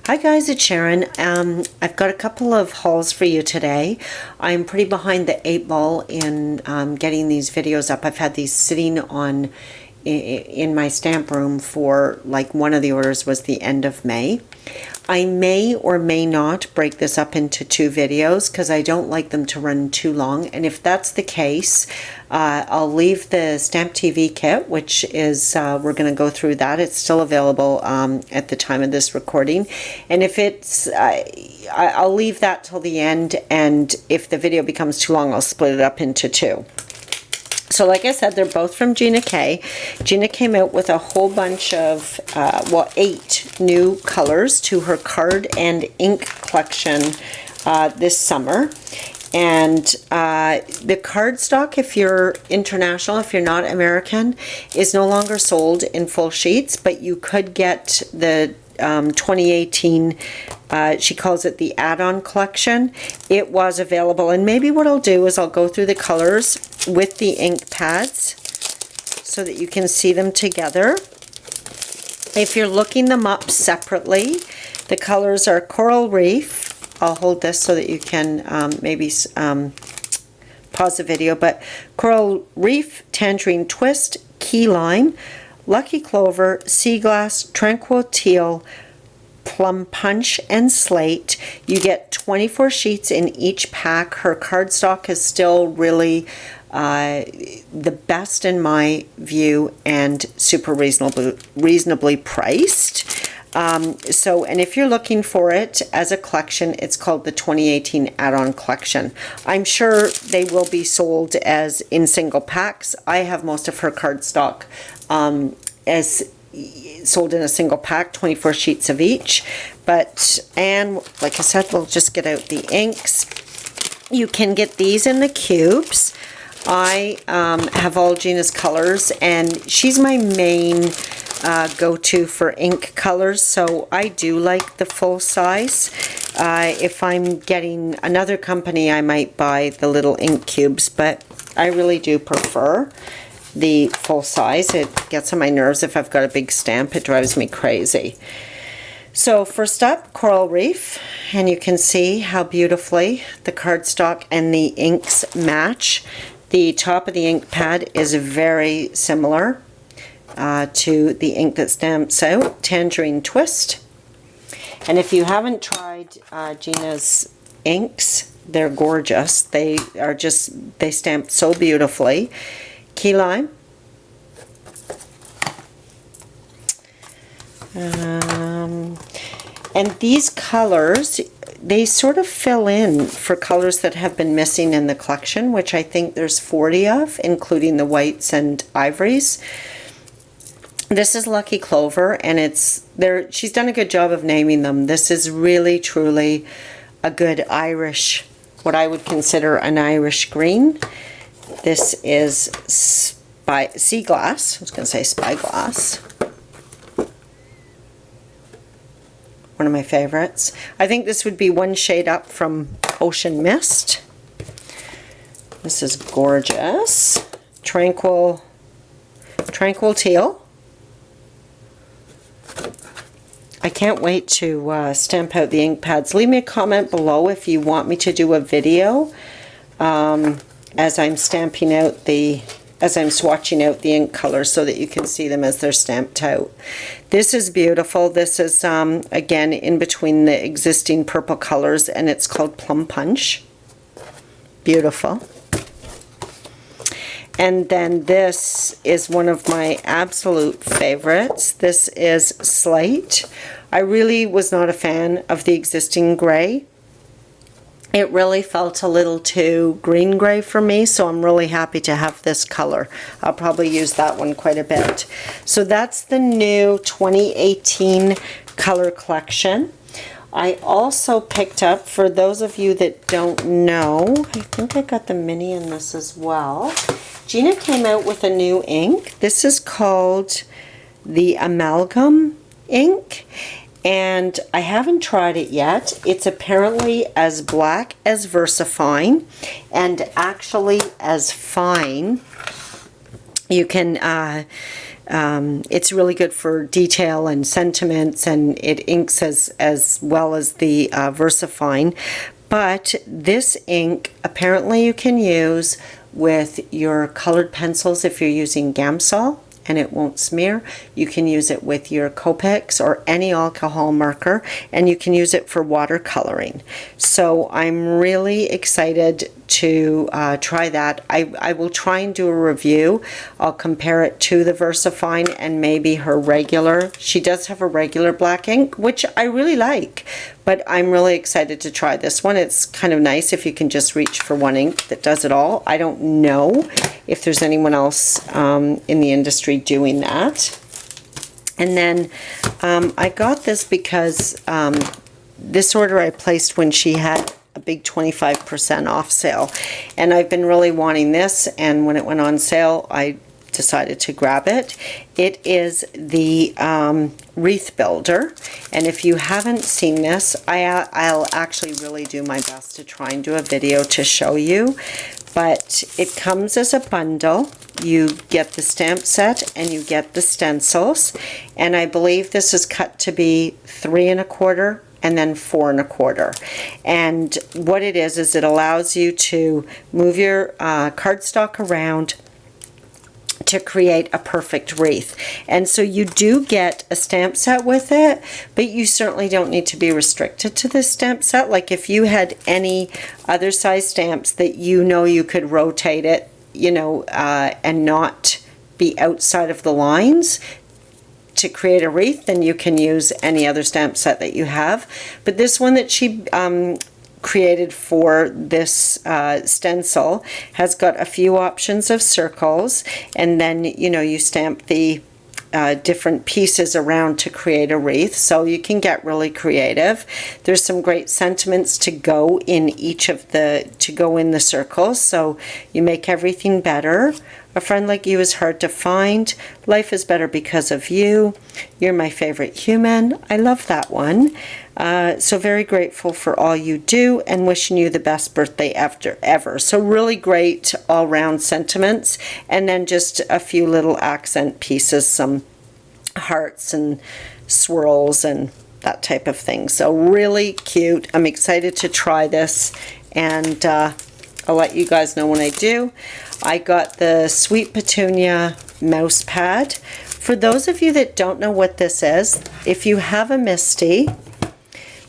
Hi guys, it's Sharon. I've got a couple of hauls for you today. I'm pretty behind the 8 ball in getting these videos up. I've had these sitting on in my stamp room for, like, one of the orders was the end of May. I may or may not break this up into 2 videos because I don't like them to run too long, and if that's the case, I'll leave the Stamp TV kit, which is, we're going to go through that. It's still available at the time of this recording, and if it's, I'll leave that till the end, and if the video becomes too long, I'll split it up into 2. So like I said, they're both from Gina K. Gina came out with a whole bunch of, 8 new colors to her card and ink collection this summer. And the cardstock, if you're international, if you're not American, is no longer sold in full sheets, but you could get the 2018, she calls it the add-on collection. It was available, and maybe what I'll do is I'll go through the colors with the ink pads so that you can see them together. If you're looking them up separately, the colors are Coral Reef. I'll hold this so that you can maybe pause the video, but Coral Reef, Tangerine Twist, Key Lime, Lucky Clover, Sea Glass, Tranquil Teal, Plum Punch, and Slate. You get 24 sheets in each pack. Her cardstock is still really the best in my view, and super reasonably priced. And if you're looking for it as a collection, it's called the 2018 add-on collection. I'm sure they will be sold as in single packs. I have most of her cardstock as sold in a single pack, 24 sheets of each. And like I said, we'll just get out the inks. You can get these in the cubes. I have all Gina's colors, and she's my main go-to for ink colors, so I do like the full size. If I'm getting another company, I might buy the little ink cubes, but I really do prefer the full size. It gets on my nerves if I've got a big stamp. It drives me crazy. So first up, Coral Reef, and you can see how beautifully the cardstock and the inks match. The top of the ink pad is very similar to the ink that stamps out, Tangerine Twist. And if you haven't tried Gina's inks, they're gorgeous. They stamp so beautifully. Key Lime. And these colors, they sort of fill in for colors that have been missing in the collection, which I think there's 40 of, including the whites and ivories. This is Lucky Clover, and she's done a good job of naming them. This is really, truly a good Irish, what I would consider an Irish green. This is Sea Glass. I was going to say Spyglass. One of my favorites. I think this would be one shade up from Ocean Mist. This is gorgeous. Tranquil Teal. I can't wait to stamp out the ink pads. Leave me a comment below if you want me to do a video as I'm stamping out as I'm swatching out the ink colors so that you can see them as they're stamped out. This is beautiful. This is again in between the existing purple colors, and it's called Plum Punch. Beautiful. And then this is one of my absolute favorites. This is Slate. I really was not a fan of the existing gray. It really felt a little too green gray for me, so I'm really happy to have this color. I'll probably use that one quite a bit. So that's the new 2018 color collection. I also picked up, for those of you that don't know, I think I got the mini in this as well. Gina came out with a new ink. This is called the Amalgam ink, and I haven't tried it yet. It's apparently as black as VersaFine, and actually as fine. You can It's really good for detail and sentiments, and it inks as well as the VersaFine. But this ink apparently you can use with your colored pencils if you're using Gamsol, and it won't smear. You can use it with your Copics or any alcohol marker, and you can use it for watercoloring. So I'm really excited to try that. I will try and do a review. I'll compare it to the VersaFine and maybe her regular. She does have a regular black ink, which I really like, but I'm really excited to try this one. It's kind of nice if you can just reach for one ink that does it all. I don't know if there's anyone else in the industry doing that. And then I got this because this order I placed when she had a big 25% off sale, and I've been really wanting this, and when it went on sale I decided to grab it. It is the wreath builder, and if you haven't seen this, I'll actually really do my best to try and do a video to show you. But it comes as a bundle. You get the stamp set and you get the stencils, and I believe this is cut to be 3 1/4 and then 4 1/4. And what it is it allows you to move your cardstock around to create a perfect wreath. And so you do get a stamp set with it, but you certainly don't need to be restricted to this stamp set. Like if you had any other size stamps that you could rotate it, and not be outside of the lines to create a wreath, then you can use any other stamp set that you have. But this one that she created for this stencil has got a few options of circles, and then you stamp the different pieces around to create a wreath, so you can get really creative. There's some great sentiments to go in the circles, so you make everything better. A friend like you is hard to find. Life is better because of you. You're my favorite human. I love that one. So very grateful for all you do, and wishing you the best birthday ever. So really great all-round sentiments, and then just a few little accent pieces, some hearts and swirls and that type of thing. So really cute. I'm excited to try this, and I'll let you guys know when I do. I got the Sweet Petunia mouse pad. For those of you that don't know what this is, if you have a Misty,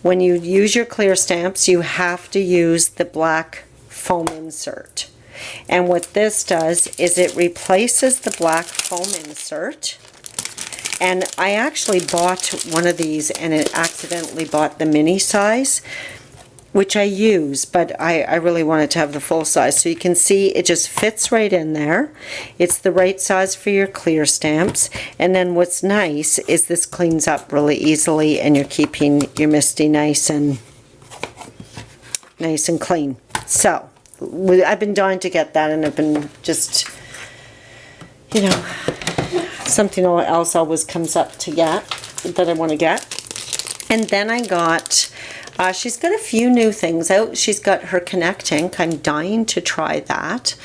when you use your clear stamps, you have to use the black foam insert. And what this does is it replaces the black foam insert. And I actually bought one of these, and it accidentally bought the mini size, which I use, but I really wanted to have the full size. So you can see it just fits right in there. It's the right size for your clear stamps. And then what's nice is this cleans up really easily, and you're keeping your Misty nice and clean. So I've been dying to get that, and I've been just, something else always comes up to get that I want to get. And then I got, she's got a few new things out. She's got her Connect ink. I'm dying to try that,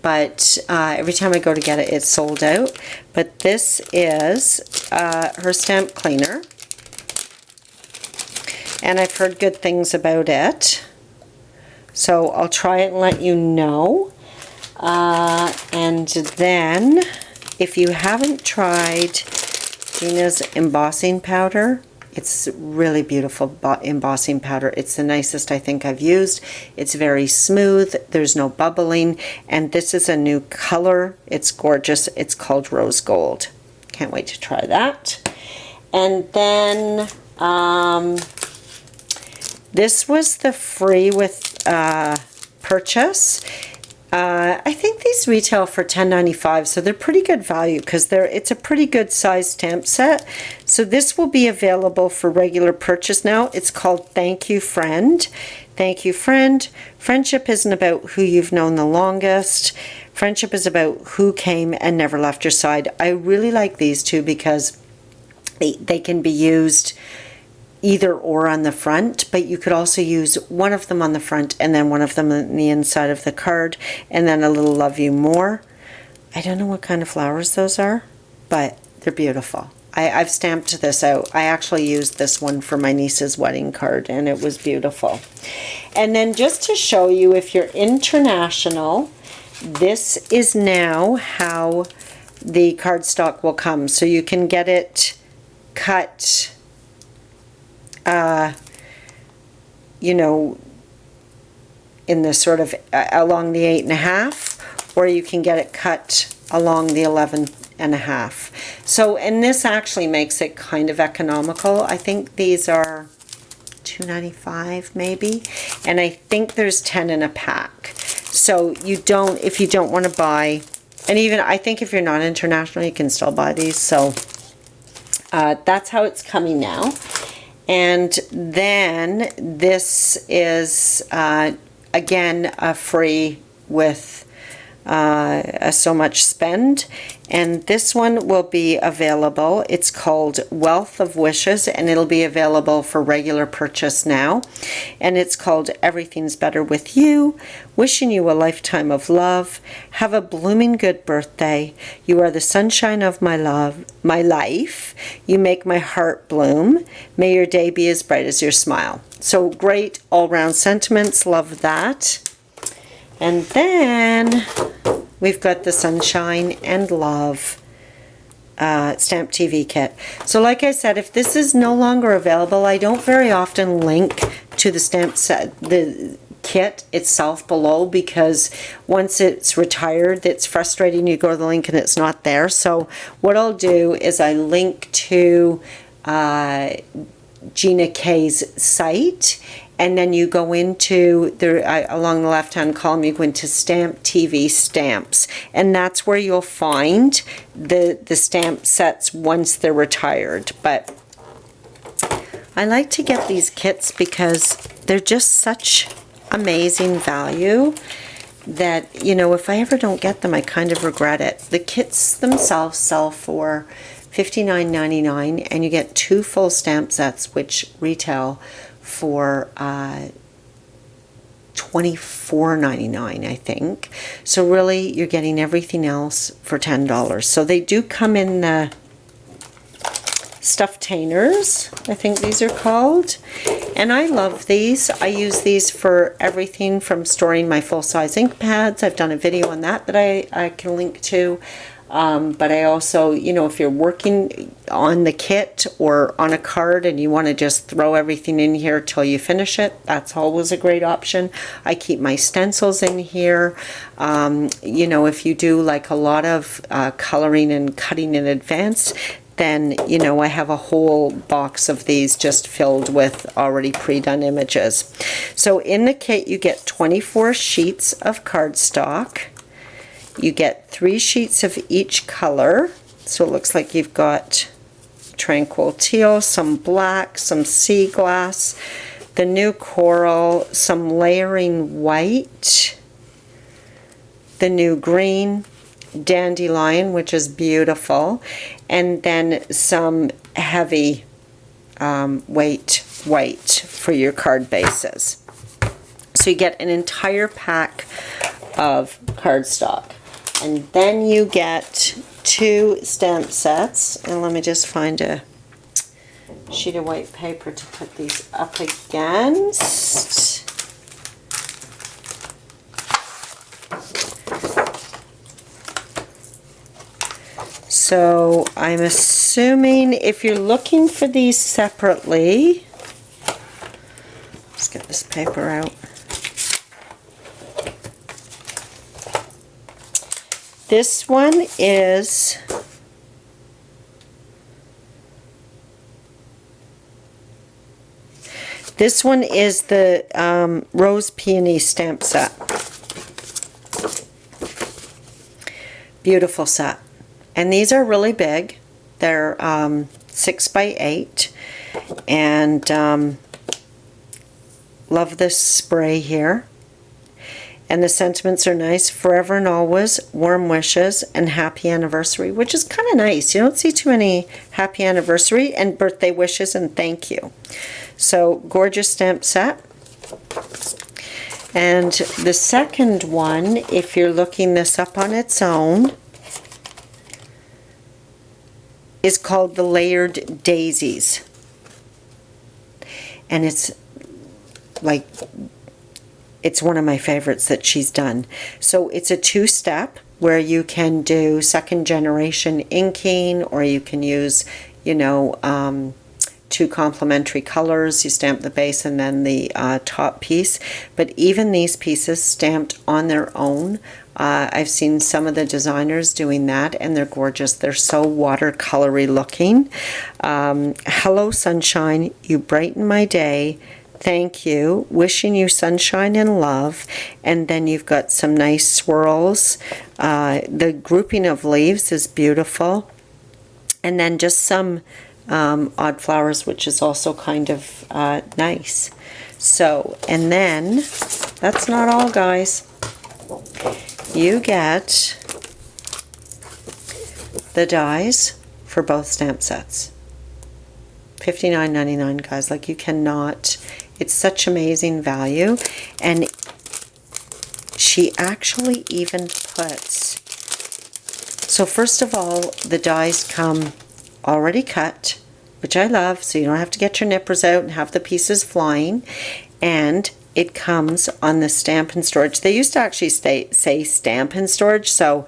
but every time I go to get it, it's sold out. But this is her stamp cleaner, and I've heard good things about it. So I'll try it and let you know. And then, if you haven't tried Gina's embossing powder, it's really beautiful embossing powder. It's the nicest I think I've used. It's very smooth. There's no bubbling. And this is a new color. It's gorgeous. It's called Rose Gold. Can't wait to try that. And then this was the free with purchase. I think these retail for $10.95, so they're pretty good value because it's a pretty good size stamp set. So this will be available for regular purchase now. It's called Thank You Friend. Thank you, friend. Friendship isn't about who you've known the longest. Friendship is about who came and never left your side. I really like these two because they can be used either or on the front, but you could also use one of them on the front and then one of them on the inside of the card, and then a little love you more. I don't know what kind of flowers those are. but they're beautiful. I've stamped this out. I actually used this one for my niece's wedding card, and it was beautiful. And then just to show you, if you're international, this is now how the cardstock will come. So you can get it cut, you know, in the sort of along the 8.5, or you can get it cut along the 11.5. So, and this actually makes it kind of economical. I think these are $2.95 maybe, and I think there's 10 in a pack. So you don't, if you don't want to buy, and even I think if you're not international, you can still buy these. So that's how it's coming now. And then this is again free with so much spend, and this one will be available. It's called Wealth of Wishes, and it'll be available for regular purchase now, and it's called Everything's Better With You. Wishing you a lifetime of love. Have a blooming good birthday. You are the sunshine of my life. You make my heart bloom. May your day be as bright as your smile. So great all-round sentiments. Love that. And then we've got the Sunshine and Love Stamp TV kit. So like I said, if this is no longer available, I don't very often link to the stamp set, the kit itself below, because once it's retired, it's frustrating. You go to the link and it's not there. So what I'll do is I link to Gina K's site, and then you go into along the left-hand column, you go into Stamp TV Stamps, and that's where you'll find the stamp sets once they're retired. But I like to get these kits because they're just such amazing value that, you know, if I ever don't get them, I kind of regret it. The kits themselves sell for $59.99, and you get 2 full stamp sets, which retail for $24.99, I think. So really, you're getting everything else for $10. So they do come in the stufftainers, I think these are called, and I love these. I use these for everything from storing my full-size ink pads. I've done a video on that I can link to. But I also, you know, if you're working on the kit or on a card and you want to just throw everything in here till you finish it, that's always a great option. I keep my stencils in here. You know, if you do like a lot of coloring and cutting in advance, then, you know, I have a whole box of these just filled with already pre-done images. So in the kit, you get 24 sheets of cardstock. You get 3 sheets of each color. So it looks like you've got tranquil teal, some black, some sea glass, the new coral, some layering white, the new green, dandelion, which is beautiful, and then some heavy weight white for your card bases. So you get an entire pack of cardstock. And then you get 2 stamp sets, and let me just find a sheet of white paper to put these up against. So I'm assuming if you're looking for these separately, let's get this paper out. This one is the Rose Peony stamp set. Beautiful set. And these are really big. They're 6 by 8. And love this spray here. And the sentiments are nice. Forever and always, warm wishes, and happy anniversary, which is kind of nice. You don't see too many happy anniversary and birthday wishes and thank you. So, gorgeous stamp set. And the second one, if you're looking this up on its own, is called the Layered Daisies. And it's like, it's one of my favorites that she's done. So it's a two-step where you can do second generation inking, or you can use, you know, two complementary colors. You stamp the base and then the top piece. But even these pieces stamped on their own, I've seen some of the designers doing that, and they're gorgeous. They're so watercolory looking. Hello sunshine, you brighten my day. Thank you. Wishing you sunshine and love. And then you've got some nice swirls. The grouping of leaves is beautiful. And then just some odd flowers, which is also kind of nice. So, and then, that's not all, guys. You get the dies for both stamp sets. $59.99, guys. Like, you cannot, it's such amazing value. And she actually even puts, so first of all, the dies come already cut, which I love, so you don't have to get your nippers out and have the pieces flying. And it comes on the stamp and storage. They used to actually say stamp and storage, so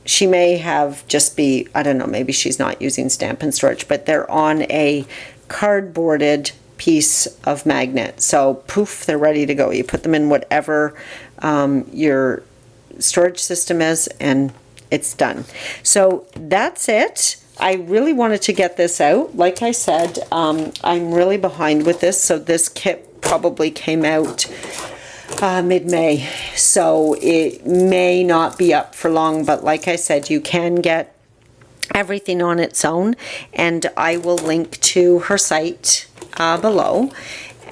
she may have just be, I don't know, maybe she's not using stamp and storage, but they're on a cardboarded piece of magnet. So poof, they're ready to go. You put them in whatever your storage system is, and it's done. So that's it. I really wanted to get this out. Like I said, I'm really behind with this, so this kit probably came out mid-May, so it may not be up for long, but like I said, you can get everything on its own, and I will link to her site below.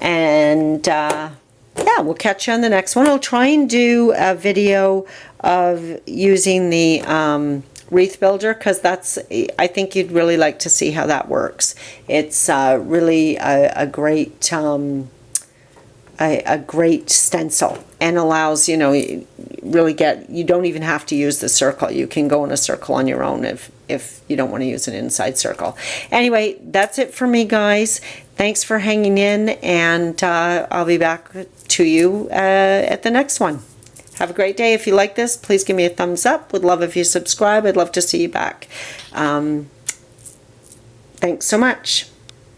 And yeah, we'll catch you on the next one. I'll try and do a video of using the wreath builder, because that's, I think you'd really like to see how that works. It's really a great great stencil, and allows, you know, really get, you don't even have to use the circle. You can go in a circle on your own if you don't want to use an inside circle. Anyway, that's it for me, guys. Thanks for hanging in, and I'll be back to you at the next one. Have a great day. If you like this, please give me a thumbs up. Would love if you subscribe. I'd love to see you back. Thanks so much.